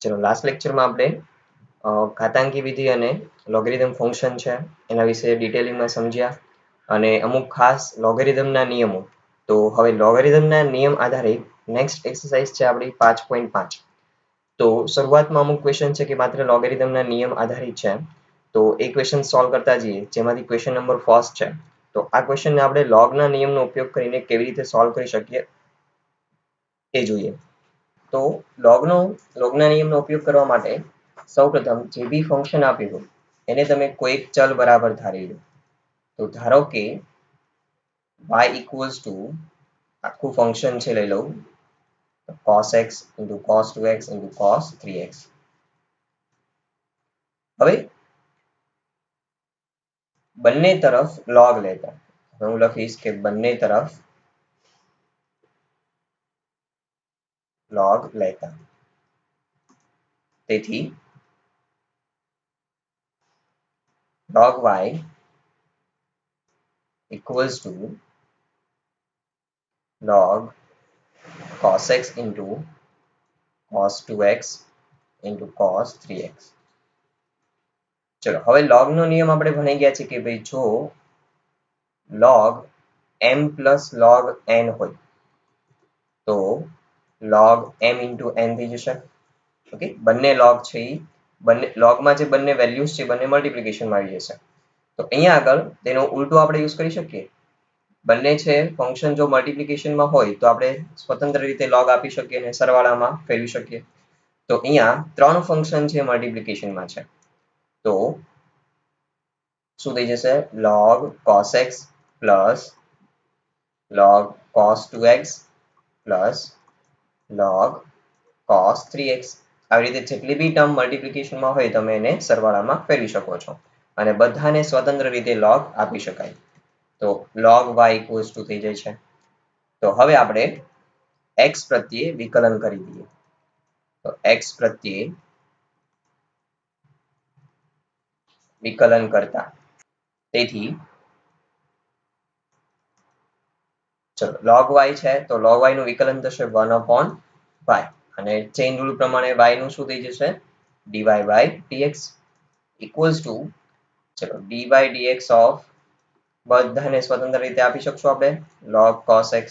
ચલો લાસ્ટ લેક્ચરમાં આપણે ઘાતાંકી વિધિ અને લોગેરિધમ ફંક્શન છે એના વિશે ડિટેલિંગમાં સમજ્યા અને અમુક ખાસ લોગેરિધમના નિયમો. તો હવે લોગેરિધમના નિયમ આધારિત નેક્સ્ટ એક્સરસાઇઝ છે આપણી 5.5. તો શરૂઆતમાં અમુક ક્વેશ્ચન છે કે માત્ર લોગેરિધમના નિયમ આધારિત છે. તો એ ક્વેશ્ચન સોલ્વ કરતા જઈએ, જેમાંથી ક્વેશ્ચન નંબર ફર્સ્ટ છે. તો આ ક્વેશ્ચનને આપણે લોગના નિયમનો ઉપયોગ કરીને કેવી રીતે સોલ્વ કરી શકીએ એ જોઈએ. તો લોગના નિયમનો ઉપયોગ કરવા માટે સૌપ્રથમ જે બી ફંક્શન આપ્યું હોય એને તમે કોઈ એક ચલ બરાબર ધારી લો. તો ધારો કે y ઇક્વલ્સ ટુ આખું ફંક્શન છે લઈ લઉં cos x into cos 2x into cos 3x. હવે બંને તરફ log લેતા હું લખીશ કે બંને તરફ log લેતા. તેથી log y equals to log cos x into cos 2x into cos 3x. ચલો હવે log નો નિયમ આપણે ભણી ગયા છે કે ભાઈ જો log m plus log n હોય તો log m into n થઈ જશે. ઓકે, બંને log છે એ બંને logમાં જે બંને વેલ્યુઝ છે બંને મલ્ટિપ્લિકેશનમાં આવી જશે. તો અહીંયા આગળ તેનો ઉલટો આપણે યુઝ કરી શકીએ. બંને છે ફંક્શન જો મલ્ટિપ્લિકેશનમાં હોય તો આપણે સ્વતંત્ર રીતે log આપી શકીએ અને સરવાળામાં ફેરવી શકીએ. તો અહીંયા ત્રણ ફંક્શન છે મલ્ટિપ્લિકેશનમાં છે. તો શું થઈ જશે? log cos x plus log cos 2x plus log cos 3x. આવી રીતે જેટલી બી ટર્મ મલ્ટિપ્લિકેશનમાં હોય તમે એને સરવાળામાં ફેરવી શકો છો અને બધાને સ્વતંત્ર રીતે log આપી શકાય. તો log y equals to થઈ જાય છે. તો હવે આપણે x પ્રત્યે વિકલન કરી દઈએ. તો x પ્રત્યે વિકલન કરતા તેથી ચલો log y છે તો log y નું વિકલન થશે 1/y અને ચેઇન રૂલ પ્રમાણે y નું શું થઈ જશે? dy by dx equals to ચલો dy dx of બધાને સ્વતંત્ર રીતે આપી શકશું આપણે log cos x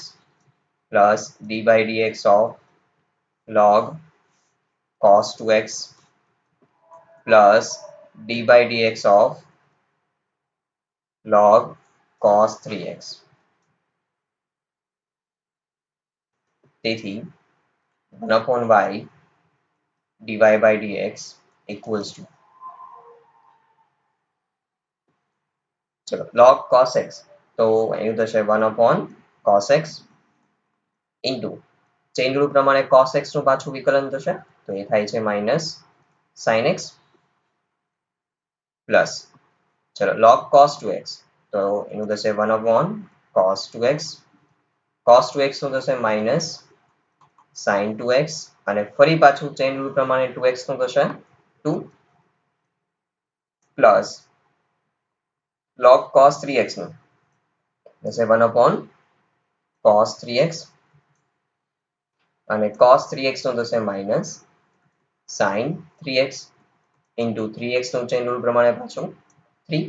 plus dy dx of log cos 2x plus dy dx of log cos 3x. તેથી 1/y dy by dx equals to ચલો log cos x તો એનું થશે 1/cos x into chain rule પ્રમાણે cos x નું પાછું વિકલન થશે તો એ થાય છે minus sin x plus ચલો log cos 2x તો એનું થશે 1/cos 2x. cos 2x નું થશે minus sin 2x અને ફરી પાછું ચેઇન રૂલ પ્રમાણે 2x નું થશે 2 plus log cos 3x નું થશે 1/cos 3x અને cos 3x નું થશે minus sin 3x into 3x નું ચેઇન રૂલ પ્રમાણે પાછું 3.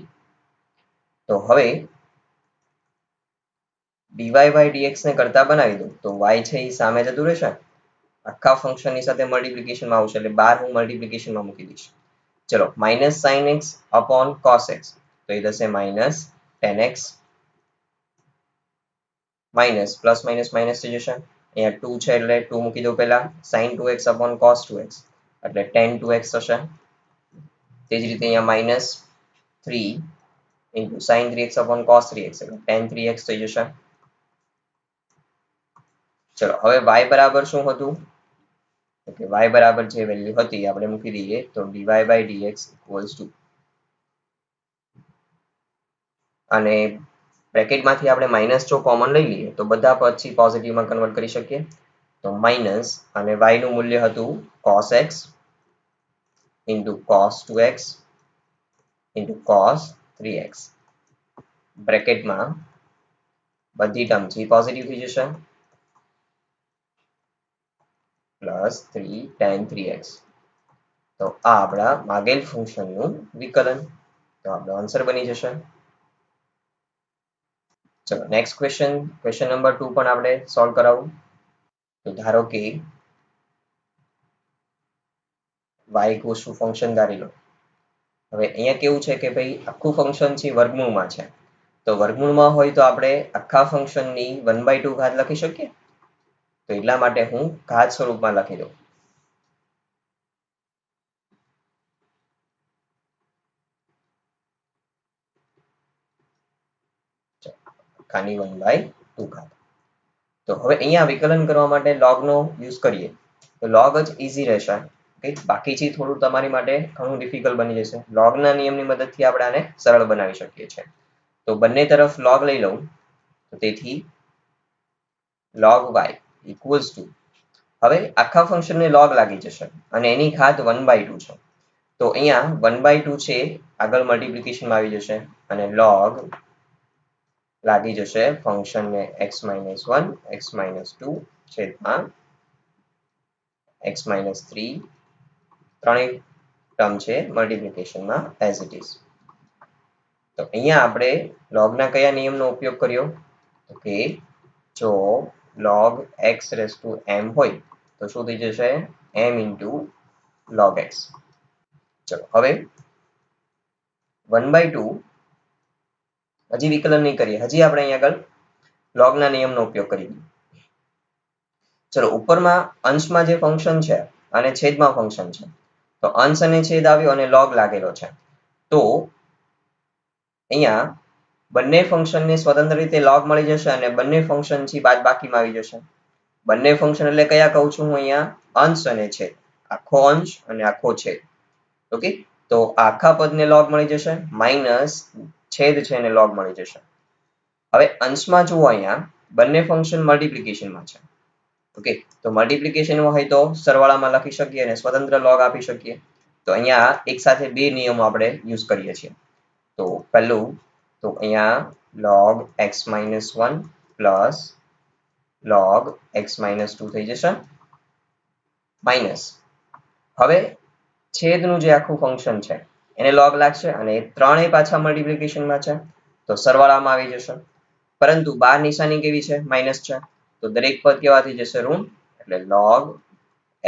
તો હવે dy by dx ને કરતા બનાવી દઉં તો y છે એ સામે જતું રહેશે આખા ફંક્શન ની સાથે મલ્ટિપ્લિકેશનમાં આવશે એટલે બાર હું મલ્ટિપ્લિકેશનમાં મૂકી દઈશ. ચલો minus sin x upon cos x તો એ થશે minus tan x minus plus minus minus થઈ જશે. અહીંયા 2 છે એટલે 2 મૂકી દઉં પહેલા sin 2x upon cos 2x એટલે tan 2x થશે. તે જ રીતે અહીંયા minus 3 into sin 3x upon cos 3x એટલે tan 3x થઈ જશે. ચલો હવે y બરાબર શું હતું? ઓકે, y બરાબર જે વેલ્યુ હતી આપણે મૂકી દઈએ તો dy by dx equals to અને બ્રેકેટમાંથી આપણે માઇનસ જો કોમન લઈ લઈએ તો બધા પછી પોઝિટિવમાં કન્વર્ટ કરી શકીએ. તો માઇનસ અને y નું મૂલ્ય હતું cos x into cos 2x into cos 3x. બ્રેકેટમાં બધી ટર્મ જે પોઝિટિવ થઈ જશે plus 3 tan 3x તો આ આપણા માગેલ ફંક્શનનું વિકલન. તો આપણો આન્સર બની જશે. ચલો નેક્સ્ટ ક્વેશ્ચન નંબર 2 પણ આપણે સોલ્વ કરાવું. તો ધારો કે y ઇક્વલ્સ ટુ ફંક્શન ધારી લો. હવે અહીંયા કેવું છે કે ભાઈ આખું ફંક્શન છે વર્ગમૂળમાં છે. તો વર્ગમૂળમાં હોય તો આપણે આખા ફંક્શનની 1/2 ઘાત લખી શકીએ. તો એટલા માટે હું ઘાત સ્વરૂપમાં લખી દઉં. આખાની 1/2 ઘાત. તો હવે અહીંયા વિકલન કરવા માટે લોગનો યુઝ કરીએ તો લોગ જ ઈઝી રહેશે. બાકીથી થોડું તમારી માટે ઘણું ડિફિકલ્ટ બની જશે. લોગના નિયમની મદદથી આપણે આને સરળ બનાવી શકીએ છીએ. તો બંને તરફ લોગ લઈ લઉં. તો તેથી log y ઇક્વલ્સ ટુ, હવે આખા ફંક્શનને લોગ લાગી જશે અને એની ઘાત 1/2 છે. તો અહીંયા 1/2 છે આગળ મલ્ટિપ્લિકેશનમાં આવી જશે અને લોગ લાગી જશે ફંક્શનને x-1 x-2 છેદમાં x-3 ત્રણેય ટર્મ છે મલ્ટિપ્લિકેશનમાં એઝ ઇટ ઇઝ. તો અહીંયા આપણે લોગના કયા નિયમનો ઉપયોગ કર્યો? તો કે જો log x raise to m હોય તો શું થઈ જશે? m into log x. ચલો હવે 1/2 હજી વિકલન નહીં કરીએ, હજી આપણે અહીંયા આગળ લોગના નિયમનો ઉપયોગ કરી દઈએ. ચલો ઉપરમાં અંશમાં જે ફંક્શન છે અને છેદમાં ફંક્શન છે. તો અંશ અને છેદ આવ્યો અને લોગ લાગેલો છે. તો અહીંયા બંને ફંક્શનને સ્વતંત્ર રીતે લોગ મળી જશે અને બંને ફંક્શનથી બાદબાકીમાં આવી જશે. બંને ફંક્શન એટલે કયા કહું છું હું અહીંયા? અંશ અને છેદ. આખો અંશ અને આખો છેદ. ઓકે, તો આખા પદને લોગ મળી જશે માઇનસ છેદ છે એને લોગ મળી જશે. હવે અંશમાં જુઓ અહીંયા બંને ફંક્શન મલ્ટિપ્લિકેશનમાં છે. ઓકે, તો મલ્ટિપ્લિકેશનમાં હોય તો સરવાળામાં લખી શકીએ અને સ્વતંત્ર લોગ આપી શકીએ. તો અહીંયા એક સાથે બે નિયમો આપણે યુઝ કરીએ છીએ. તો પહેલું તો અહીંયા log x-1 plus log x-2 થઈ જશે માઇનસ. હવે છેદનું જે આખું ફંક્શન છે એને લોગ લાગશે અને ત્રણેય પાછા મલ્ટિપ્લિકેશનમાં છે તો સરવાળામાં આવી જશે. પરંતુ બાર નિશાની કેવી છે? માઇનસ છે. તો દરેક પદ કેવા થઈ જશે? ઋણ. એટલે log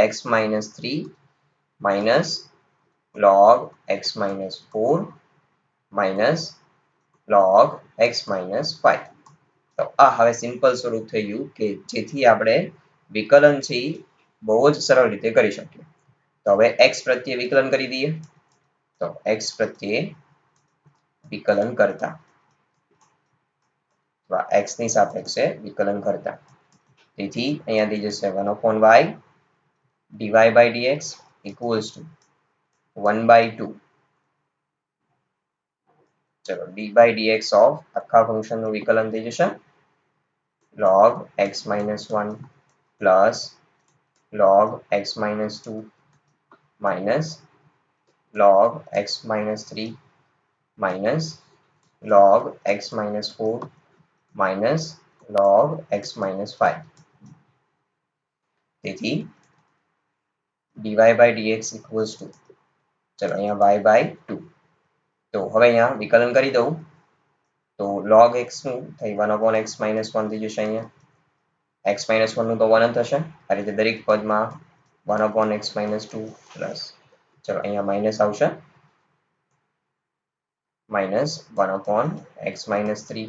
x-3 minus log x-4 minus log x-5. તો આ હવે સિમ્પલ સ્વરૂપ થઈ ગયું કે જેથી આપણે વિકલન છે બહુ જ સરળ રીતે કરી શકીએ. તો હવે x પ્રત્યે વિકલન કરી દઈએ. તો x પ્રત્યે વિકલન કરતા x ની સાપેક્ષે વિકલન કરતા તેથી અહીંયા થઈ જશે 1/y dy by dx equals to 1/2. ચલો d by dx of આખા ફંક્શનનું વિકલન થઈ જશે log x-1 plus log x-2 minus log x-3 minus log x-4 minus log x-5. તેથી dy by dx equals to, ચલો અહીંયા y by 2. તો હવે અહીંયા વિકલન કરી દઉં તો log x નું થઈ 1/x-1 થઈ જશે. અહીંયા x-1 નું તો 1 જ થશે. આ રીતે દરેક પદમાં 1/x-2 પ્લસ, ચલો અહીંયા માઇનસ આવશે minus 1/x-3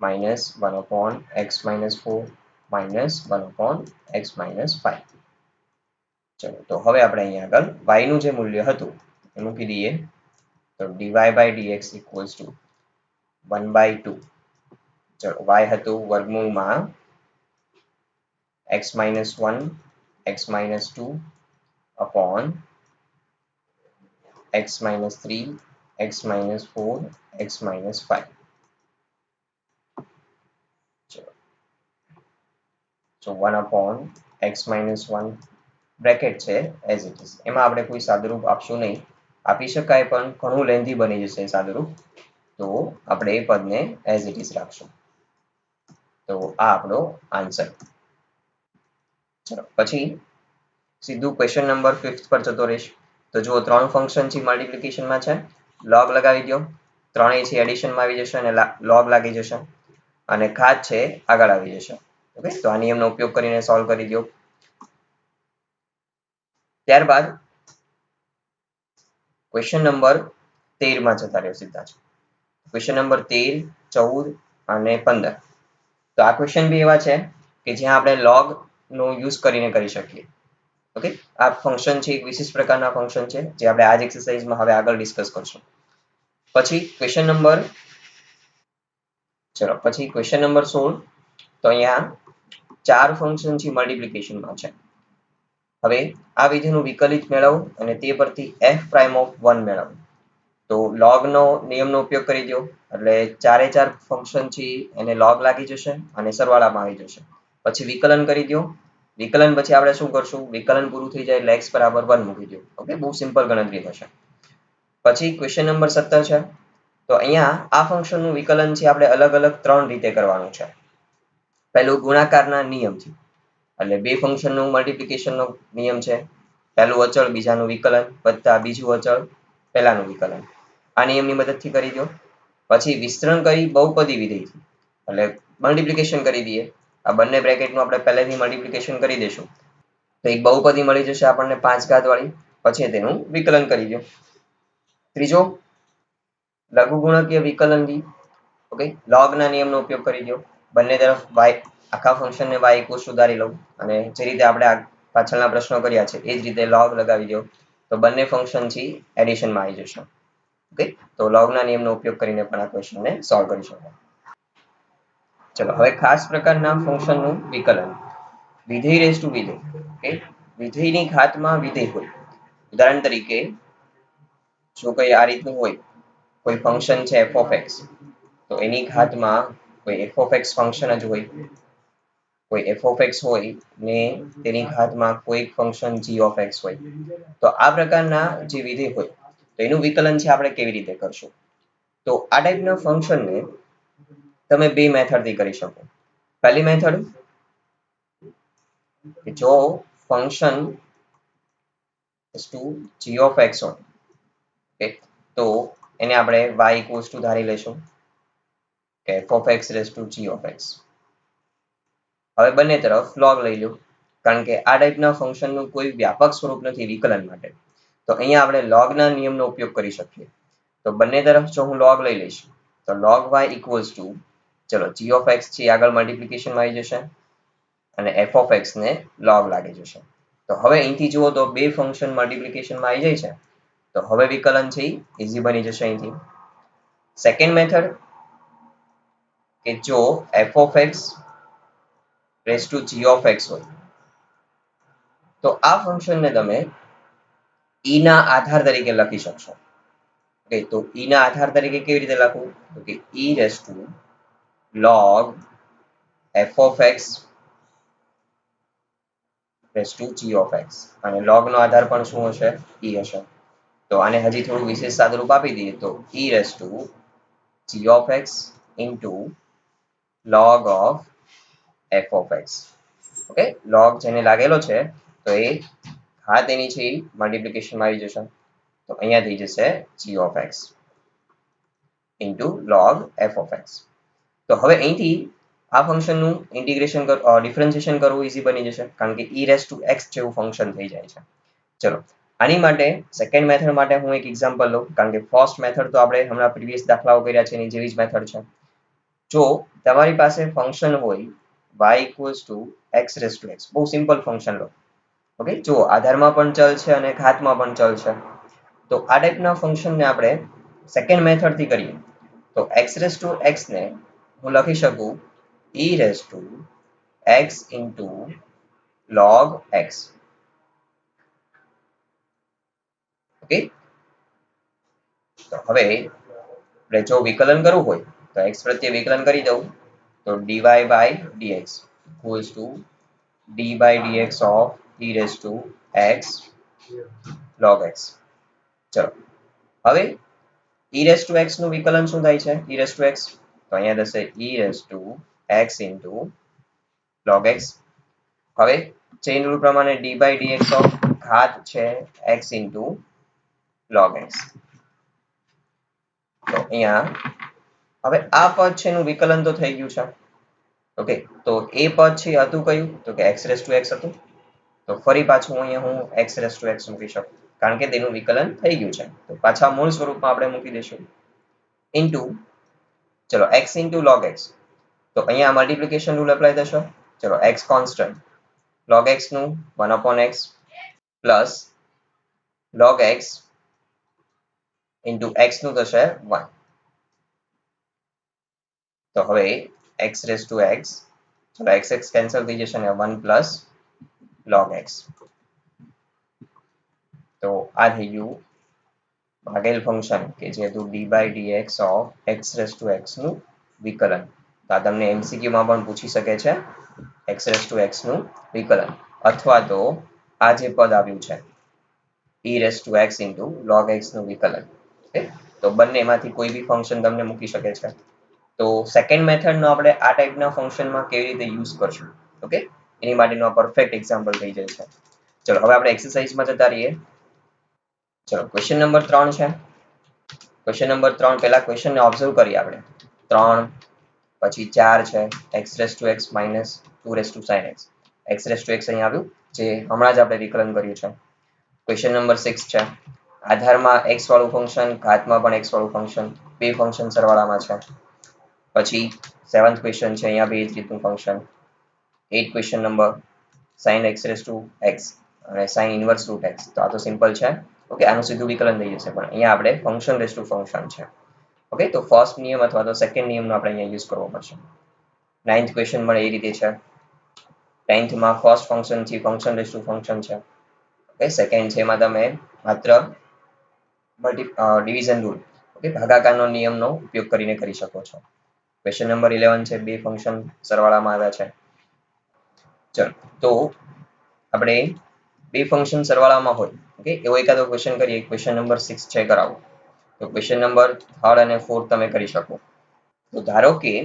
minus 1/x-4 minus 1/x-5. ચલો તો હવે આપણે અહીંયા આગળ y નું જે મૂલ્ય હતું એ મૂકી દઈએ. તો dy by dx equals to 1/2. ચલો y હતું વર્ગમૂળમાં x-1 x-2 upon x-3 x-4 x-5. So 1/x-1 bracket છે એઝ ઇટ ઇઝ. એમાં આપણે કોઈ સાદુરૂપ આપશું નહીં. આપી શકાય પણ ઘણું લેન્ધી બની જશે સાદુરૂપ. તો આપણે એ પદને એઝ ઇટ ઇઝ રાખશું. તો આ આપણો આન્સર. ચલો પછી સીધું ક્વેશ્ચન નંબર 5 પર જતો રહીશ. તો જુઓ 3 ફંક્શન છે મલ્ટિપ્લિકેશનમાં છે, log લગાવી દો, 3 છે એડિશનમાં આવી જશે અને log લાગી જશે અને ઘાત છે આગળ આવી જશે. ઓકે, તો આ નિયમનો ઉપયોગ કરીને સોલ્વ કરી દો. ત્યારબાદ ક્વેશ્ચન નંબર 13 માં જતા રહ્યો સીધા જ. ક્વેશ્ચન નંબર 13, 14 અને 15. તો આ ક્વેશ્ચન બી એવા છે કે જ્યાં આપણે log નો યુઝ કરીને કરી શકીએ. ઓકે, આ ફંક્શન છે એક વિશિષ્ટ પ્રકારના ફંક્શન છે જે આપણે આ જ એક્સરસાઇઝમાં હવે આગળ ડિસ્કસ કરશું. પછી ક્વેશ્ચન નંબર 16. તો અહીંયા 4 ફંક્શન છે મલ્ટિપ્લિકેશનમાં છે. હવે આ વિધિનું વિકલિત મેળવો અને તે પરથી f પ્રાઇમ ઓફ 1 મેળવો. તો log નો નિયમનો ઉપયોગ કરી દો એટલે 4 ફંક્શન છે એને log લાગી જશે અને સરવાળામાં આવી જશે. પછી વિકલન કરી દો. વિકલન પછી આપણે શું કરશું, વિકલન પૂરું થઈ જાય એટલે x બરાબર 1 મૂકી દો. ઓકે, બહુ સિમ્પલ ગણતરી થશે. પછી ક્વેશ્ચન નંબર 17 છે. તો અહીંયા આ ફંક્શનનું વિકલન છે આપણે અલગ અલગ 3 રીતે કરવાનું છે. પહેલું ગુણાકારના નિયમથી, એટલે બે ફંક્શનનું મલ્ટિપ્લિકેશનનો નિયમ છે. પહેલું અચળ બીજાનું વિકલન વત્તા બીજું અચળ પહેલાનું વિકલન. આ નિયમની મદદથી કરી દો. પછી વિસ્તરણ કરી બહુપદી વિધેયથી, એટલે મલ્ટિપ્લિકેશન કરી દઈએ. આ બંને બ્રેકેટનું આપણે પહેલેથી મલ્ટિપ્લિકેશન કરી દઈશું તો એક બહુપદી મળી જશે આપણને 5 ઘાત વાળી. પછી તેનું વિકલન કરી દો. ત્રીજો લઘુગુણકીય વિકલન બી. ઓકે, log ના નિયમનો ઉપયોગ કરી દો. બંને તરફ y આખા ફંક્શનને y ઇક્વલ સુધારી લઉં અને જે રીતે આપણે પાછળના પ્રશ્નો કર્યા છે એ જ રીતે log લગાવી દો તો બંને ફંક્શન છે એડિશનમાં આવી જશે. ઓકે, તો log ના નિયમનો ઉપયોગ કરીને પણ આ ક્વેશ્ચનને સોલ્વ કરી શકાય. ચલો હવે ખાસ પ્રકારના ફંક્શનનું વિકલન. વિધેય રેઝ ટુ વિધેય. ઓકે, વિધેયની ઘાતમાં વિધેય હોય. ઉદાહરણ તરીકે જો કઈ આ રીતનું હોય, કોઈ ફંક્શન છે f of x, તો એની ઘાતમાં કોઈ f of x ફંક્શન જ હોય. કોઈ f of x હોય ને તેની ઘાતમાં કોઈ ફંક્શન g of x હોય. તો આ પ્રકારના જે વિધેય હોય તો એનું વિકલન છે આપણે કેવી રીતે કરશું. તો આ ટાઈપના ફંક્શનને તમે બે મેથડથી કરી શકો. પહેલી મેથડ કે જો ફંક્શન g of x હોય, okay, તો એને આપણે y ઇક્વલ્સ ટુ ધારી લઈશું કે f of x raised to g of x. હવે બંને તરફ log લઈ લો કારણ કે આ ટાઈપના ફંક્શનનું કોઈ વ્યાપક સ્વરૂપ નથી વિકલન માટે. તો અહીંયા આપણે log ના નિયમનો ઉપયોગ કરી શકીએ. તો બંને તરફ જો હું log લઈ લઈશ તો log y ઇક્વલ્સ ટુ, ચલો g of x છે આગળ મલ્ટિપ્લિકેશનમાં આવી જશે અને f of x ને log લાગી જશે. તો હવે અહીંથી જુઓ તો બે ફંક્શન મલ્ટિપ્લિકેશનમાં આવી જાય છે. તો હવે વિકલન છે ઈઝી બની જશે અહીંથી. સેકન્ડ મેથડ કે જો f of x raised to g of x હોય તો આ ફંક્શનને તમે e ના આધાર તરીકે લખી શકશો. ઓકે, તો e ના આધાર તરીકે કેવી રીતે લખવું, તો કે e raised to log f of x raised to g of x, અને log નો આધાર પણ શું હશે, e હશે. તો આને હજી થોડું વિશેષ સાદુરૂપ આપી દઈએ તો e raised to g of x into log of f of x. Okay, log જેને લાગેલો છે તો એ ઘાત એની છે મલ્ટિપ્લિકેશનમાં આવી જશે. તો અહીંયા થઈ જશે g of x into log f of x. તો હવે અહીંથી આ ફંક્શનનું ઇન્ટિગ્રેશન ડિફરન્શિએશન કરવું ઈઝી બની જશે કારણ કે e raised to x જેવું ફંક્શન થઈ જાય છે. ચલો આની માટે સેકન્ડ મેથડ માટે હું એક એક્ઝામ્પલ લઉં કારણ કે ફર્સ્ટ મેથડ તો આપણે હમણાં પ્રીવિયસ દાખલાઓ કર્યા છે એની જેવી જ મેથડ છે. જો તમારી પાસે ફંક્શન હોય y equals to x raised to x, બહુ સિમ્પલ ફંક્શન લો. ઓકે, જો આધારમાં પણ ચલ છે અને ઘાતમાં પણ ચલ છે. તો આ ટાઈપના ફંક્શનને આપણે સેકન્ડ મેથડથી કરીએ તો x raised to x ને હું લખી શકું e raised to x into log x. Okay, તો હવે આપણે જો વિકલન કરવું હોય તો x પ્રત્યે વિકલન કરી દઉં તો dy by dx equals to d by dx of e raised to x log x. ચલો હવે e raised to x નું વિકલન શું થાય છે, e raised to x તો અહીંયા થશે e raised to x into log x. હવે ચેઇન રૂલ પ્રમાણે d by dx of ઘાત છે x into log x. તો અહીંયા હવે આ પદ છે એનું વિકલન તો થઈ ગયું છે. ઓકે, તો એ પદ છે હતું કયું? તો કે x રેસ ટુ x હતું. તો ફરી પાછું અહીંયા હું x રેસ ટુ x મૂકી શકું કારણ કે તેનું વિકલન થઈ ગયું છે. તો પાછા મૂળ સ્વરૂપમાં આપણે મૂકી દઈશું ઇન્ટુ ચલો x ઇન્ટુ log x. તો અહીંયા મલ્ટિપ્લિકેશન રૂલ એપ્લાય થશે. ચલો x કોન્સ્ટન્ટ log x નું 1/x plus log x into x નું થશે 1. તો હવે x રેસ ટુ x, ચલો x x કેન્સલ થઈ જશે ને 1 પ્લસ log x. તો આ થઈ ગયું ભાગેલ ફંક્શન કે જે હતું d/dx of x raise to x નું વિકલન. તો આ તમને MCQ માં પણ પૂછી શકે છે x રેસ ટુ x નું વિકલન, અથવા તો આ જે પદ આવ્યું છે e raise to x into log x નું વિકલન. ઓકે, તો બંનેમાંથી કોઈ બી ફંક્શન તમને મૂકી શકે છે. તો સેકન્ડ મેથડનો આપણે આ ટાઈપના ફંક્શનમાં કેવી રીતે યુઝ કરશું, ઓકે, એની માટેનો આ પરફેક્ટ એક્ઝામ્પલ થઈ જાય છે. ચલો હવે આપણે એક્સરસાઇઝમાં જતા રહીએ. ચલો ક્વેશ્ચન નંબર 3 છે. ક્વેશ્ચન નંબર 3 પહેલા ક્વેશ્ચનને ઓબ્ઝર્વ કરીએ આપણે. 3 પછી 4 છે x raise to x minus 2 raise to sin x. x raise to x અહીં આવ્યું જે હમણાં જ આપણે વિકલન કર્યું છે. ક્વેશ્ચન નંબર 6 છે. આધારમાં x વાળું ફંક્શન, ઘાતમાં પણ x વાળું ફંક્શન, બે ફંક્શન સરવાળામાં છે. પછી 7th ક્વેશ્ચન છે, અહીંયા બે જ રીતનું function. 8 question number sin x raise to x અને sin ઇનવર્સ રૂટ x. તો આ તો સિમ્પલ છે. ઓકે, આનું સીધું વિકલન થઈ જશે, પણ અહીંયા આપણે ફંક્શન રેસ ટુ ફંક્શન છે. ઓકે, તો ફર્સ્ટ નિયમ અથવા તો સેકન્ડ નિયમનો આપણે અહીંયા યુઝ કરવો પડશે. 9th ક્વેશ્ચન પણ એ રીતે છે. 10th માં ફર્સ્ટ ફંક્શન થી ફંક્શન રેસ ટુ ફંક્શન છે. ઓકે, સેકન્ડ છે એમાં તમે માત્ર ડિવિઝન રૂલ, ઓકે, ભાગાકારનો નિયમનો ઉપયોગ કરીને કરી શકો છો. ક્વેશ્ચન નંબર 11 છે, બે ફંક્શન સરવાળામાં આવ્યા છે. ચલો તો આપણે બે ફંક્શન સરવાળામાં હોય, ઓકે, એવો એકાદો ક્વેશ્ચન કરીએ. ક્વેશ્ચન નંબર 6 છે કરાવો. તો ક્વેશ્ચન નંબર 3rd અને 4th તમે કરી શકો. તો ધારો કે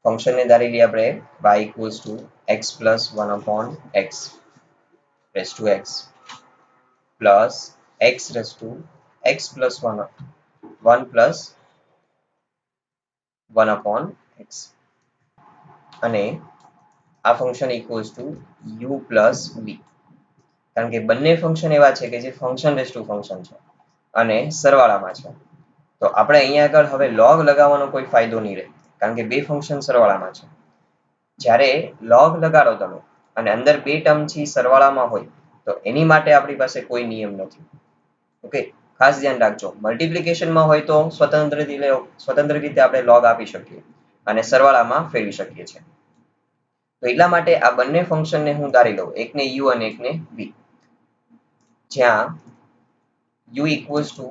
ફંક્શનને ધારી લઈએ આપણે y equals to x plus 1/x raise to x plus x raise to x plus 1 plus 1/x અને આ function equals to u plus v. કારણ કે બંને ફંક્શન એવા છે કે જે ફંક્શન રેસ ટુ ફંક્શન છે અને સરવાળામાં છે. તો આપણે અહીંયા આગળ હવે log લગાવવાનો કોઈ ફાયદો નહીં રહે કારણ કે બે ફંક્શન સરવાળામાં છે. જ્યારે log લગાડો તમે અને અંદર બે ટર્મ થી સરવાળામાં હોય તો એની માટે આપણી પાસે કોઈ નિયમ નથી. ઓકે, ખાસ ધ્યાન રાખજો. મલ્ટિપ્લિકેશનમાં હોય તો સ્વતંત્ર રીતે આપણે log આપી શકીએ અને સરવાળામાં ફેરવી શકીએ છીએ. તો એટલા માટે આ બંને ફંક્શનને હું ધારી લઉં, એકને u અને એકને v, જ્યાં u equals to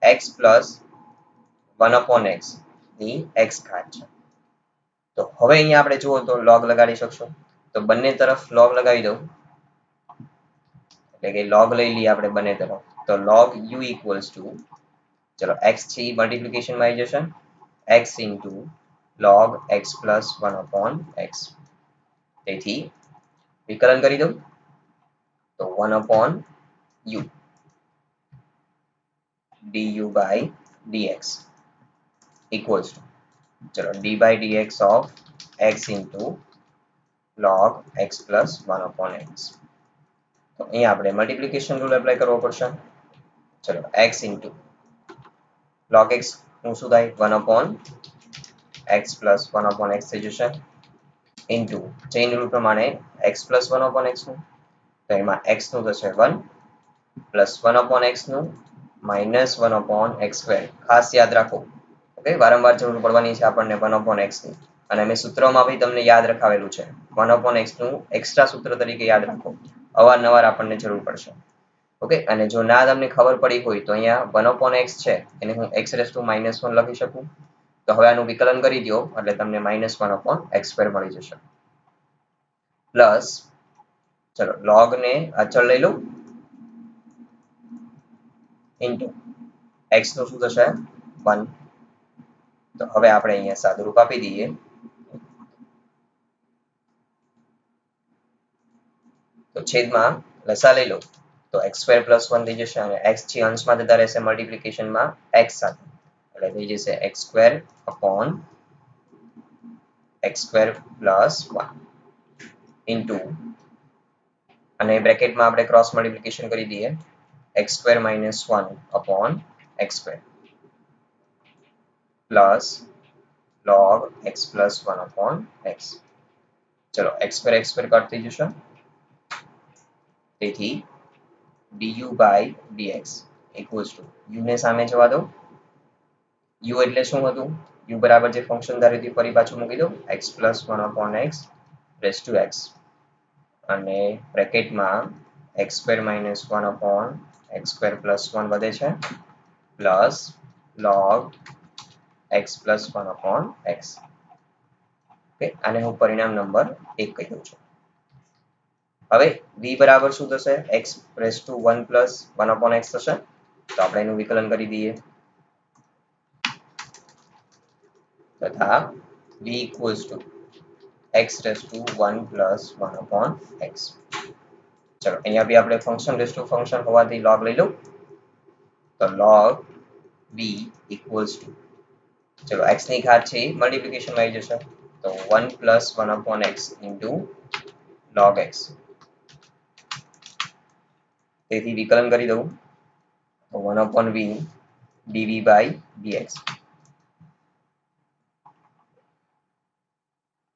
x plus 1/x ની x ઘાત છે. તો હવે અહીંયા આપણે જુઓ તો log લગાડી શકશો. તો બંને તરફ log લગાવી દઉં, એટલે કે log લઈ લઈએ આપણે બંને તરફ. તો log u ઇક્વલ્સ ટુ, ચલો x થી મલ્ટિપ્લિકેશનમાં આવી જશે, x into log x plus 1/x. તેથી વિકલન કરી દઉં તો 1/u du by dx equals to, ચલો d by dx of x into log x plus 1/x. તો અહીંયા આપણે મલ્ટિપ્લિકેશન રૂલ એપ્લાય કરવો પડશે. ચલો x into log x નું શું થાય 1/x plus 1/x થઈ જશે into ચેઇન રૂલ પ્રમાણે x plus 1/x નું, તો એમાં x નું થશે 1 પ્લસ 1/x નું માઇનસ 1/x સ્ક્વેર. ખાસ યાદ રાખો, ઓકે, વારંવાર જરૂર પડવાની છે આપણને 1/x ની, અને મેં સૂત્રમાં બી તમને યાદ રખાવેલું છે. 1/x નું એક્સ્ટ્રા સૂત્ર તરીકે યાદ રાખો, અવારનવાર આપણને જરૂર પડશે. ઓકે, અને જો ના તમને ખબર પડી હોય તો અહીંયા 1/x છે એને હું x રેસ ટુ -1 લખી શકું. તો હવે આનું વિકલન કરી દો એટલે તમને -1/x સ્ક્વેર મળી જશે. પ્લસ ચલો log ને અચળ લઈ લઉં ઇન્ટુ x નું શું થશે 1. તો હવે આપણે અહીંયા સાદુરૂપ આપી દઈએ. તો છેદમાં લસા લઈ લો તો x સ્ક્વેર પ્લસ 1 થઈ જશે અને x છે અંશમાં જતા રહેશે મલ્ટિપ્લિકેશનમાં x સાથે એટલે થઈ જશે x square upon x square plus 1 into અને બ્રેકેટમાં આપણે ક્રોસ મલ્ટિપ્લિકેશન કરી દઈએ x square minus 1 upon x square plus log x plus 1 upon x ચલો x સ્ક્વેર કટ થઈ જશે તેથી du by dx equals to u ને સામે જવા દો u એટલે શું હતું u બરાબર જે ફંક્શન ધાર્યું હતું ફરી પાછું મૂકી દો x plus 1 upon x raise to x અને બ્રેકેટમાં x square minus 1 upon x square plus 1 વધે છે plus log x plus 1 upon x okay આને હું પરિણામ નંબર 1 કહી દઉં છું હવે v બરાબર શું થશે x raise to 1 plus 1 upon x થશે તો આપણે એનું વિકલન કરી દઈએ તથા v equals to x raised to 1 plus 1 upon x ચલો અહીંયા બી આપણે ફંક્શન રેઝ ટુ ફંક્શન હોવાથી log લઈ લો તો log v equals to ચલો x ની ઘાત છે મલ્ટિપ્લિકેશન માં આવી જશે તો 1 plus 1 upon x into log x તેથી વિકલન કરી દઉં તો 1 upon v dv by dx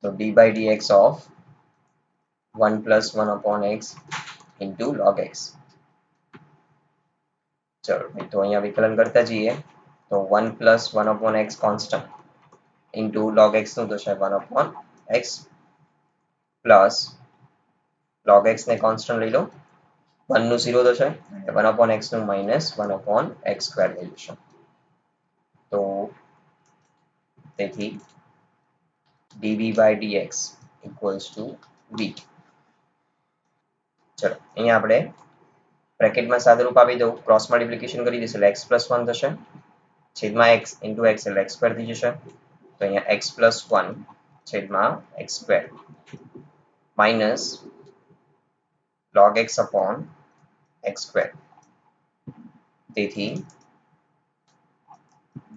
so d by dx of 1 plus 1 upon x into log x ચલો તો અહીંયા વિકલન કરતા જઈએ તો 1 plus 1 upon x constant into log x નું થશે 1 upon x plus log x ને constant લઈ લો 1 નું 0 થશે 1 upon x નું minus 1 upon x square થઈ જશે તો તેથી dv by dx equals to v ચલો અહીંયા આપણે બ્રેકેટમાં સાદુરૂપ આપી દઉં ક્રોસ મલ્ટિપ્લિકેશન કરી દઈશું એટલે x પ્લસ 1 થશે છેદમાં x ઇન્ટુ x એટલે x સ્ક્વેર થઈ જશે તો અહીંયા x પ્લસ 1 છેદમાં x square minus log x upon x square તેથી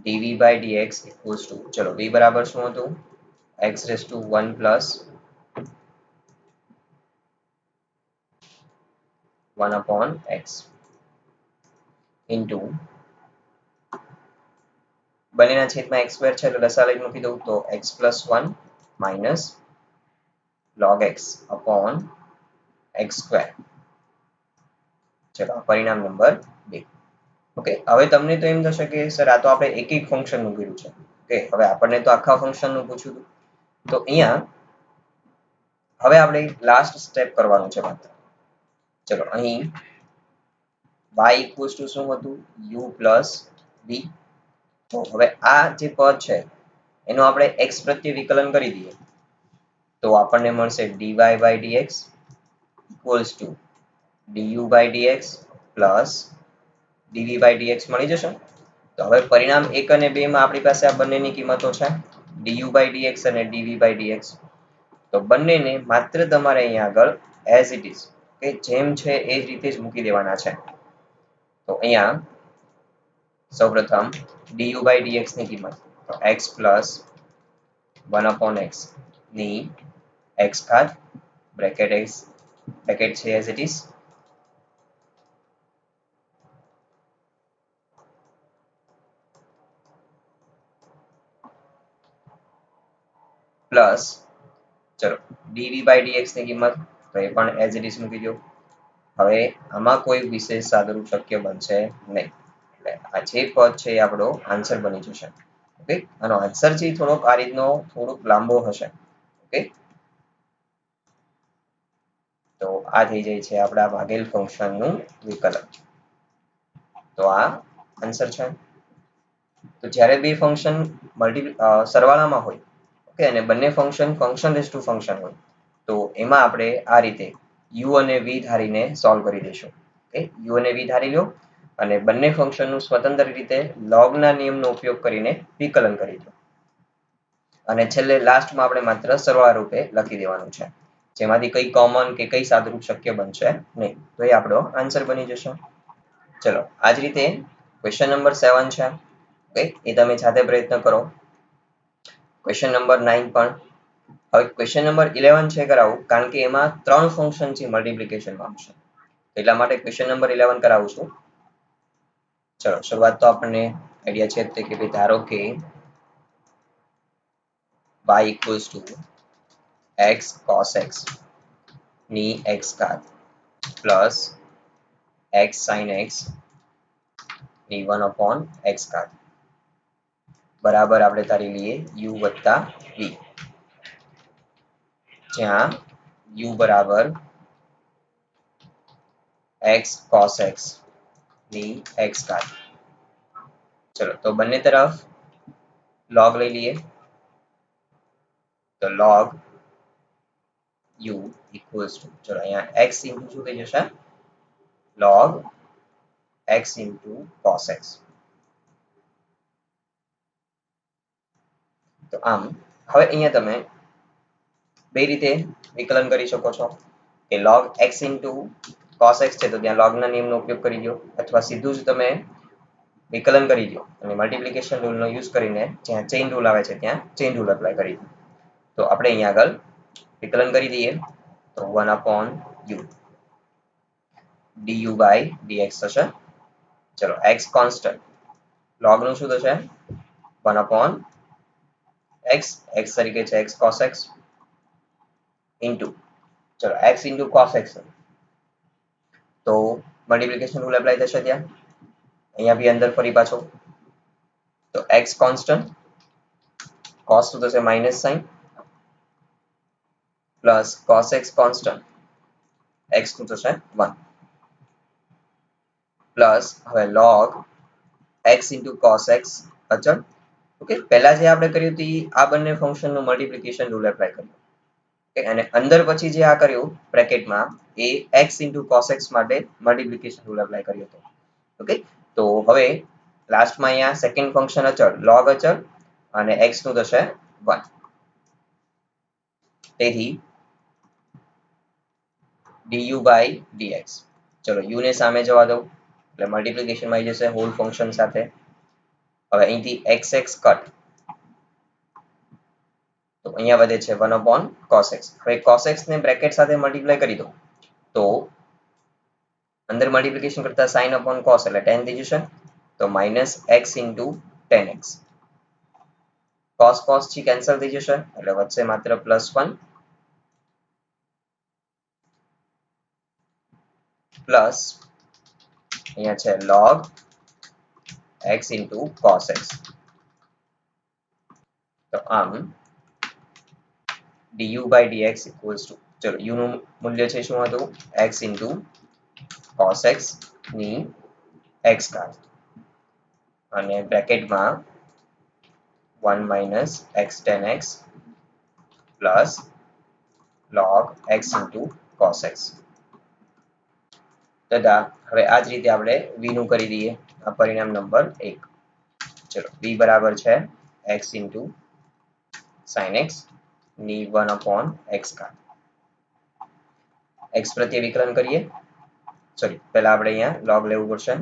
dv by dx equals to ચલો v બરાબર શું હતું x raised to 1 plus 1 upon x into બંનેના છેદમાં x સ્ક્વેર છે એટલે લસા લઈ મૂકી દઉં તો x plus 1 minus log x upon x square ચલો પરિણામ નંબર 2 ઓકે હવે તમને તો એમ થશે કે સર આ તો આપણે એક એક ફંક્શન નું કર્યું છે ઓકે હવે આપણને તો આખા ફંક્શન નું પૂછ્યું તો અહીંયા હવે આપણે લાસ્ટ સ્ટેપ કરવાનું છે માત્ર ચલો અહીં y equals to શું હતું u plus v તો હવે આ જે પદ છે એનો આપણે x પ્રત્યે વિકલન કરી દઈએ તો આપણને મળશે dy by dx equals to du by dx plus dv by dx મળી જશે તો હવે પરિણામ 1 અને 2 માં આપણી પાસે આ બંનેની કિંમતો છે du by dx અને dv by dx તો બંનેને માત્ર તમારે અહીંયા આગળ as it is કે જેમ છે એ જ રીતે જ મૂકી દેવાના છે તો અહીંયા સૌપ્રથમ du by dx ની કિંમત તો x plus 1 upon x ની x ઘાત બ્રેકેટ છે as it is પ્લસ ચલો dv by dx ની કિંમત તો એ પણ as it is મૂકી દો હવે આમાં કોઈ વિશેષ સાદુરૂપ શક્ય બનશે નહીં એટલે આ જે પદ છે એ આપણો આન્સર બની જશે ઓકે આનો આન્સર છે થોડોક આ રીતનો થોડોક લાંબો હશે ઓકે તો આ થઈ જાય છે આપણા ભાગેલ ફંક્શનનું વિકલન તો આ આન્સર છે તો જ્યારે બે ફંક્શન સરવાળામાં હોય ઓકે અને બંને ફંક્શન રેઝ ટુ ફંક્શન હોય તો એમાં આપણે આ રીતે u અને v ધારીને સોલ્વ કરી દઈશું ઓકે u અને v ધારી લો અને બંને ફંક્શનનું સ્વતંત્ર રીતે લોગના નિયમનો ઉપયોગ કરીને વિકલન કરી દો અને છેલ્લે લાસ્ટમાં આપણે માત્ર સરવાળા રૂપે લખી દેવાનું છે જેમાંથી કઈ કોમન કે કઈ સાદુરૂપ શક્ય બનશે નહીં. તો એ આપણો આન્સર બની જશે. ચલો આ જ રીતે ક્વેશ્ચન નંબર 7 છે. ઓકે, એ તમે જાતે પ્રયત્ન કરો. ક્વેશ્ચન નંબર 9 પણ. હવે ક્વેશ્ચન નંબર 11 છે કરાવું, કારણ કે એમાં 3 ફંક્શન છે મલ્ટીપ્લિકેશન આવશે. એટલા માટે ક્વેશ્ચન નંબર 11 કરાવું છું. ચલો શરૂઆત તો આપણને આઈડિયા છે જ કે ભાઈ ધારો કે y equals to x cos x ની x ઘાત પ્લસ x sin x ની 1 upon x ઘાત બરાબર આપણે તારી લઈએ u વત્તા v, જ્યાં u બરાબર x cos x ની x ઘાત. ચલો તો બંને તરફ log લઈ લઈએ. તો log u equals to, ચલો અહીંયા x into શું થઈ જશે? log x into cos x. તો આમ હવે અહીંયા તમે બે રીતે વિકલન કરી શકો છો કે log x into cos x છે તો ત્યાં log ના નિયમનો ઉપયોગ કરી દો, અથવા સીધું જ તમે વિકલન કરી દો અને મલ્ટીપ્લિકેશન રૂલનો યુઝ કરીને જ્યાં ચેઇન રૂલ આવે છે ત્યાં ચેઇન રૂલ એપ્લાય કરી દો. તો આપણે અહીંયા આગળ વિકલન કરી દઈએ તો 1 upon u du by dx થશે. ચલો x કોન્સ્ટન્ટ, log નું શું થશે? 1 upon x, x તરીકે છે x cos x into, ચલો x into cos x, તો મલ્ટીપ્લિકેશન રૂલ એપ્લાય થશે ત્યાં. અહીંયા બી અંદર ફરી પાછો તો x કોન્સ્ટન્ટ, cos શું થશે minus sign, plus cos x constant, x શું થશે 1, પ્લસ હવે log x into cos x અચળ. ઓકે, પહેલા જે આપણે કર્યું હતું આ બંને ફંક્શનનું મલ્ટીપ્લિકેશન રૂલ એપ્લાય કર્યું. ઓકે, અને અંદર પછી જે આ કર્યું બ્રેકેટમાં એ x into cos x માટે મલ્ટીપ્લિકેશન રૂલ એપ્લાય કર્યો હતો. ઓકે, તો હવે લાસ્ટમાં અહીંયા સેકન્ડ ફંક્શન અચળ log અચળ અને x નું થશે 1. તેથી du by dx, ચલો u ને સામે જવા દો એટલે મલ્ટીપ્લિકેશનમાં આવી જશે હોલ ફંક્શન સાથે. હવે અહીંથી xx કટ તો અહીંયા વધે છે 1 upon cos x. હવે cos x ને બ્રેકેટ સાથે મલ્ટીપ્લાય કરી દો તો અંદર મલ્ટીપ્લિકેશન કરતા sin upon cos એટલે tan થઈ જશે. તો minus x into tan x, cos cos થી કેન્સલ થઈ જશે એટલે વધશે માત્ર +1 પ્લસ અહીંયા છે log x into cos x. તો આમ du by dx equals to, ચલો u નું મૂલ્ય છે શું હતું? x into cos x ની x ઘાત અને બ્રેકેટમાં 1 minus x tan x plus log x into cos x. તથા હવે આ જ રીતે આપણે v નું કરી દઈએ. આ પરિણામ નંબર 1. ચલો v બરાબર છે x into sin x ની 1 upon x ઘાત. x પ્રત્યે વિકલન કરીએ. સોરી, પહેલા આપણે અહીંયા log લેવું પડશે.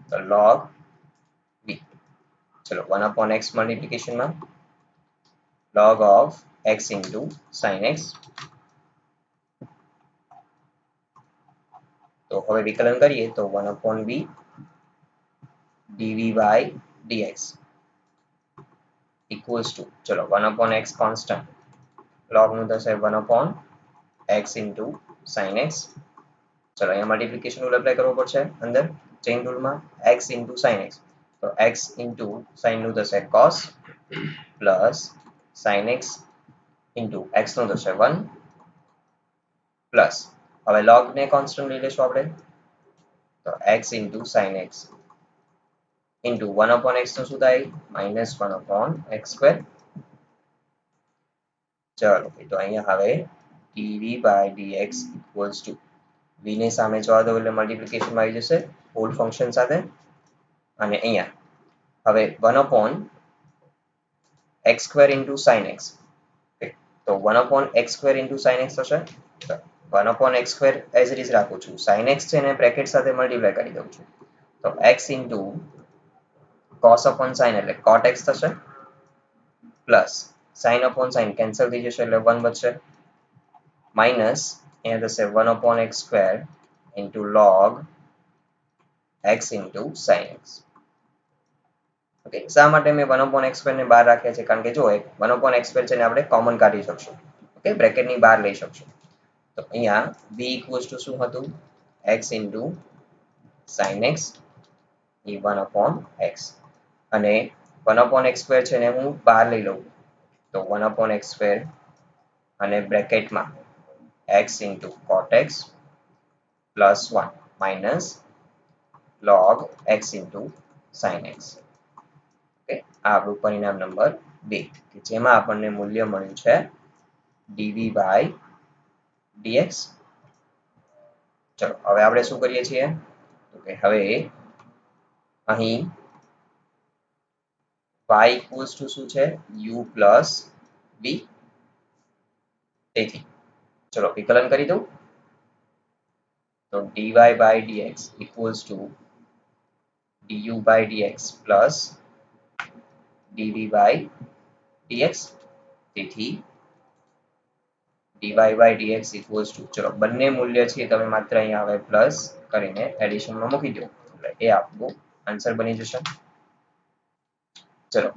તો log v, ચલો 1 upon x મલ્ટીપ્લિકેશનમાં log of x into sin x. તો હવે વિકલન કરીએ તો 1 upon v dv by dx equals to, ચલો 1 upon x constant, log નું થશે 1 upon x into sin x. ચલો અહીંયા મલ્ટીપ્લિકેશન રૂલ એપ્લાય કરવો પડશે અંદર chain રૂલમાં x into sin x. તો x into sin નું થશે cos plus sin x into x નું થશે 1 પ્લસ હવે log ને કોન્સ્ટન્ટ લઈ લેશું આપણે તો x into sin x into 1 upon x નું શું થાય? -1 upon x square. ચલો તો અહીંયા હવે dv by dx equals to, v ને સામે જવા દો એટલે મલ્ટીપ્લિકેશનમાં આવી જશે હોલ ફંક્શન સાથે. અને અહીંયા હવે 1 upon x square into sin x. તો 1 upon x square into sin x થશે. 1 upon x square as it is રાખું છું. sin x છે એને બ્રેકેટ સાથે મલ્ટીપ્લાય કરી દઉં છું. તો x into cos upon sin એટલે cot x થશે plus sin upon sin cancel થઈ જશે એટલે 1 બચશે માઇનસ અહીંયા થશે 1 upon x square into log x into sin x. Okay, શા માટે મેં 1 upon x square ને બહાર રાખ્યા છે? કારણ કે જો 1 upon x square છે ને આપણે કોમન કાઢી શકશું. ઓકે, બ્રેકેટની બહાર લઈ શકશું. તો અહીંયા b ઇક્વલ્સ ટુ શું હતું? x into sin x એ 1 upon x અને 1 upon x square છે ને હું બહાર લઈ લઉં તો 1 upon x square અને બ્રેકેટમાં x into cot x plus 1 minus log x into sin x. Okay, આ આપણું પરિણામ નંબર 2 કે જેમાં આપણને મૂલ્ય મળ્યું છે dv by dx. ચલો હવે આપણે શું કરીએ છીએ તો કે હવે અહીં y equals to શું છે u plus v. તેથી ચલો વિકલન કરી દઉં તો dy by dx equals to du by dx plus dv by dx. તેથી dy by dx equals to ચલો બંને મૂલ્ય છે તમે માત્ર અહીંયા હવે પ્લસ કરીને એડિશનમાં મૂકી દો એટલે એ આપણું આન્સર બની જશે. ચલો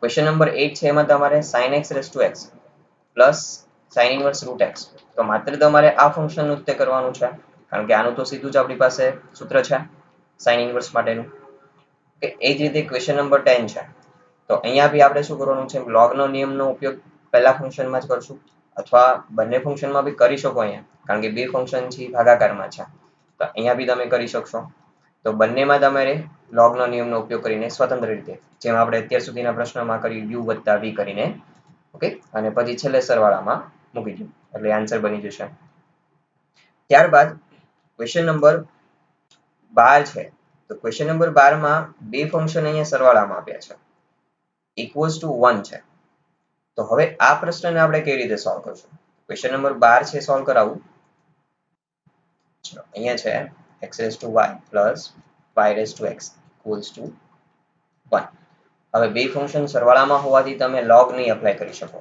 ક્વેશ્ચન નંબર 8 છે એમાં તમારે sin x raised to x plus sin inverse root x. તો માત્ર તમારે આ ફંક્શનનું જ તે કરવાનું છે કારણ કે આનું તો સીધું જ આપણી પાસે સૂત્ર છે sin inverse માટેનું. કે એ જ રીતે ક્વેશ્ચન નંબર 10 છે તો અહીંયા બી આપણે શું કરવાનું છે લોગનો નિયમનો ઉપયોગ પહેલા ફંક્શનમાં જ કરશું અથવા બંને ફંક્શનમાં બી કરી શકો અહીંયા કારણ કે બે ફંક્શન છે ભાગાકારમાં છે તો અહીંયા બી તમે કરી શકશો. તો બંનેમાં તમારે લોગનો નિયમનો ઉપયોગ કરીને સ્વતંત્ર રીતે જેમ આપણે અત્યાર સુધીના પ્રશ્નમાં કર્યું u વત્તા v કરીને ઓકે અને પછી છેલ્લે સરવાળામાં મૂકી દો એટલે આન્સર બની જશે. ત્યારબાદ ક્વેશ્ચન નંબર 12 છે તો ક્વેશ્ચન નંબર 12 માં બે ફંક્શન અહીંયા સરવાળામાં આપ્યા છે ઇક્વલ્સ ટુ 1 છે. તો હવે આ પ્રશ્નને આપણે કેવી રીતે સોલ્વ કરશું? ક્વેશ્ચન નંબર 12 છે સોલ્વ કરાવું. ચલો અહીંયા છે x raised to y plus y raised to x equals to 1. હવે બે ફંક્શન સરવાળામાં હોવાથી તમે log નહીં એપ્લાય કરી શકો.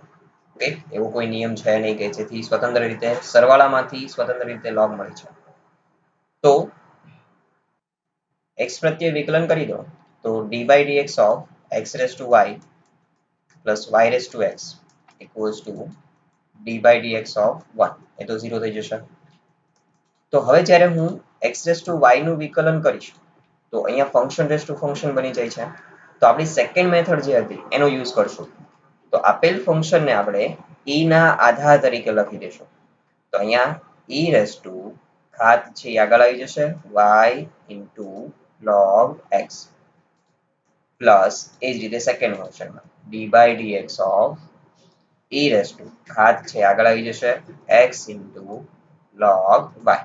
ઓકે, એવો કોઈ નિયમ છે નહીં કે જેથી સ્વતંત્ર રીતે સરવાળામાંથી સ્વતંત્ર રીતે log મળી છે. તો x પ્રત્યે વિકલન કરી દો તો d by dx of x raised to y plus y raised to x equals to d by dx of 1 એ તો 0 થઈ જશે. તો હવે જ્યારે હું x raised to y નું વિકલન કરીશ તો અહીંયા ફંક્શન raised to ફંક્શન બની જાય છે. તો આપણી સેકન્ડ મેથડ જે હતી એનો યુઝ કરશું. તો આપેલ ફંક્શનને આપણે e ના આધાર તરીકે લખી દેશું. તો અહીંયા e raised to ઘાત છે આગળ આવી જશે y into log x plus એ જ રીતે સેકન્ડ ફંક્શનમાં d by dx of e raised to ઘાત છે આગળ આવી જશે x into log y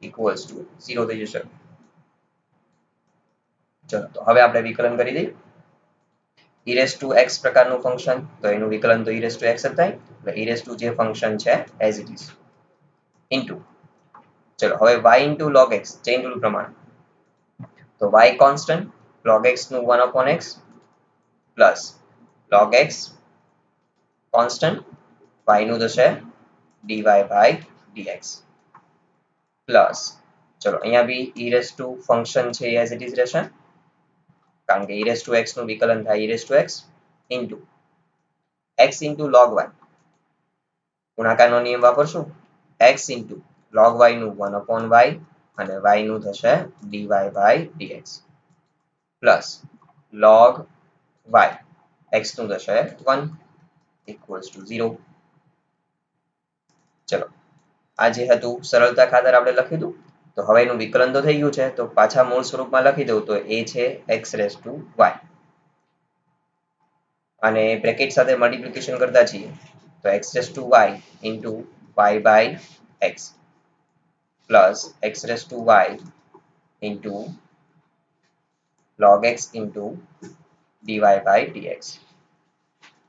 equals to 0 થઈ જશે. ચલો તો હવે આપણે વિકલન કરી દઈએ e raised to x પ્રકારનું ફંક્શન તો એનું વિકલન તો e raised to x જ થાય એટલે e raised to જે ફંક્શન છે as it is into ચલો હવે y into log x chain rule પ્રમાણે તો y કોન્સ્ટન્ટ log x નું 1 upon x plus log x constant y નું થશે dy by dx પ્લસ ચલો અહીંયા બી e raised to ફંક્શન છે as it is રહેશે કારણ કે e raised to x નું વિકલન થાય e raised to x into x into log y ગુણાકારનો નિયમ વાપરશું x into log y નું 1 upon y અને y નું થશે dy by dx plus log y x નું થશે 1 equals to 0. ચલો આ જે હતું સરળતા ખાતર આપણે લખી દઉં તો હવે એનું વિકલન તો થઈ ગયું છે તો પાછા મૂળ સ્વરૂપમાં લખી દઉં તો એ છે x raised to y અને બ્રેકેટ સાથે મલ્ટીપ્લિકેશન કરતા છીએ તો x raised to y into y by x plus x raised to y into log x into dy by dx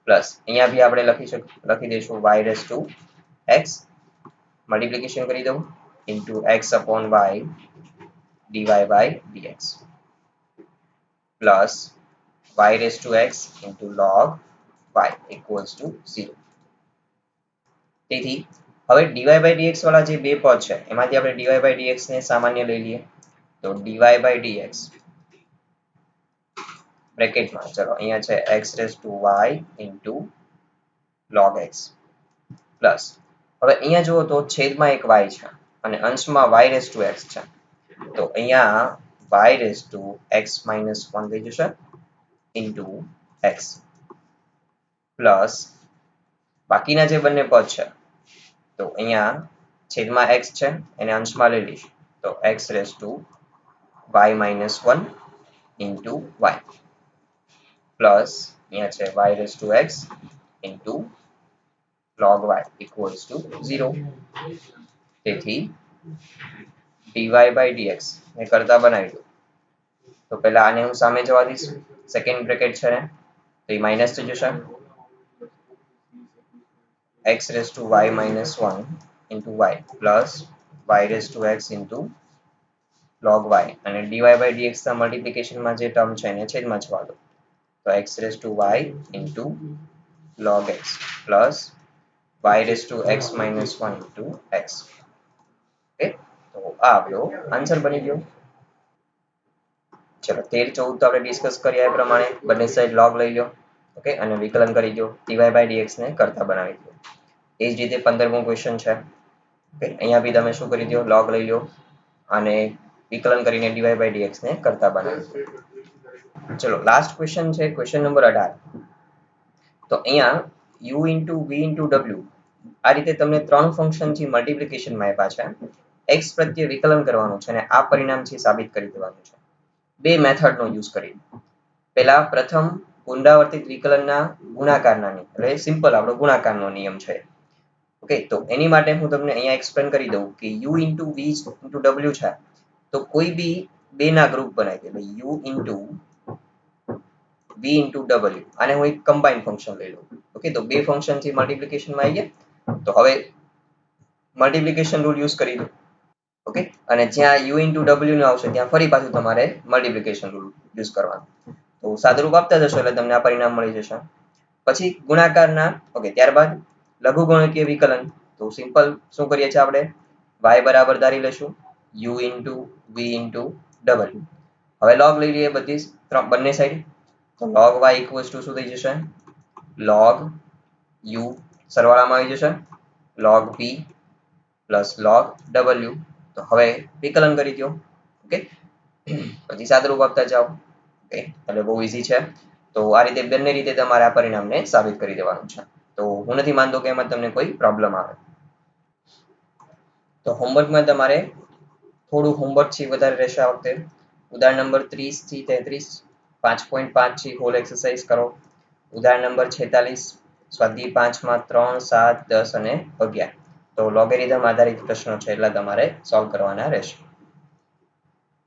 plus અહીંયા બી આપણે લખી દઈશું y raised to x multiplication કરી દઉં into x upon y dy by dx plus y raised to x into log y equals to 0. તેથી હવે dy by dx વાળા જે બે પદ છે એમાંથી આપણે dy by dx ને સામાન્ય લઈ લઈએ તો dy by dx બ્રેકેટમાં ચલો અહીંયા છે x raised to y into log x plus હવે અહીંયા જુઓ તો છેદમાં એક y છે અને અંશમાં y raised to x છે તો અહીંયા y raised to x minus 1 થઈ જશે into x પ્લસ બાકીના જે બંને પદ છે તો અહીંયા છેદમાં x છે એને અંશમાં લઈ લઈશ તો x raised to y minus 1 into y plus અહીંયા છે y raised to x into log y equals to 0. તેથી dy by dx ને કરતા બનાવી દો તો પહેલા આને હું સામે જવા દઈશ સેકન્ડ બ્રેકેટ છે ને તો એ માઇનસ થઈ જશે x raised to y minus 1 into y plus y raised to x into log y અને dy by dx ના મલ્ટિપ્લિકેશનમાં જે ટર્મ છે એને છેદમાં જવા દો તો x raised to y into log x plus y raised to x minus 1 into x. Okay તો આ આપણો આન્સર બની ગયો. ચલો 13 14 તો આપણે ડિસ્કસ કર્યા એ પ્રમાણે બંને સાઈડ log લઈ લો ઓકે અને વિકલન કરી દો dy by dx ને કરતા બનાવી દો. એ જ રીતે 15મો ક્વેશ્ચન છે ઓકે અહીંયા બી તમે શું કરી દો log લઈ લો અને વિકલન કરીને dy by dx ને કરતા બનાવી દો. ચલો લાસ્ટ ક્વેશ્ચન છે ક્વેશ્ચન નંબર 18. તો અહીંયા u into v into w આ રીતે તમને ત્રણ ફંક્શનથી મલ્ટિપ્લિકેશનમાં આપ્યા છે x પ્રત્યે વિકલન કરવાનું છે અને આ પરિણામથી સાબિત કરી દેવાનું છે. બે મેથડનો યુઝ કરી પહેલા પ્રથમ પુનરાવર્તિત વિકલનના ગુણાકારના નિયમ એટલે સિમ્પલ આપણો ગુણાકારનો નિયમ છે ઓકે તો એની માટે હું તમને અહીંયા એક્સપ્લેન કરી દઉં કે u into v into w છે તો કોઈ બી બે ના ગ્રુપ બનાવી દે u into v into w આને હું એક કમ્બાઇન ફંક્શન લઈ લઉં ઓકે તો બે ફંક્શન થી મલ્ટિપ્લિકેશનમાં આવી ગયા તો હવે મલ્ટિપ્લિકેશન રૂલ યુઝ કરી દો ઓકે અને જ્યાં u into w નો આવશે ત્યાં ફરી પાછું તમારે મલ્ટિપ્લિકેશન રૂલ યુઝ કરવાનો તો સાદુરૂપ આપતા જશો એટલે તમને આ પરિણામ મળી જશે પછી ગુણાકારના ઓકે ત્યારબાદ લઘુગુણકીય વિકલન તો સિમ્પલ શું કરીએ છીએ આપણે y બરાબર ધારી લેશું u into v into w હવે log લઈ લઈએ બધી બંને સાઈડ તો log y equals to શું થઈ જશે log u સરવાળામાં આવી જશે log p plus log w તો હવે વિકલન કરી દો ઓકે પછી સાદુરૂપ આપતા જાઓ ઓકે એટલે બહુ ઈઝી છે તો આ રીતે બંને રીતે તમારે આ પરિણામને સાબિત કરી દેવાનું છે તો હું નથી માનતો કે એમાં તમને કોઈ પ્રોબ્લેમ આવે તો હોમવર્કમાં તમારે થોડું હોમવર્ક છે વધારે રહેશે આ વખતે ઉદાહરણ નંબર 30 થી 33 5.5 થી હોલ એક્સરસાઇઝ કરો ઉદાહરણ નંબર 46 સ્વાધ્યાય 5 માં 3 7 10 અને 11 તો લોગેરિધમ આધારિત પ્રશ્નો છે એટલે તમારે સોલ્વ કરવાના રહેશે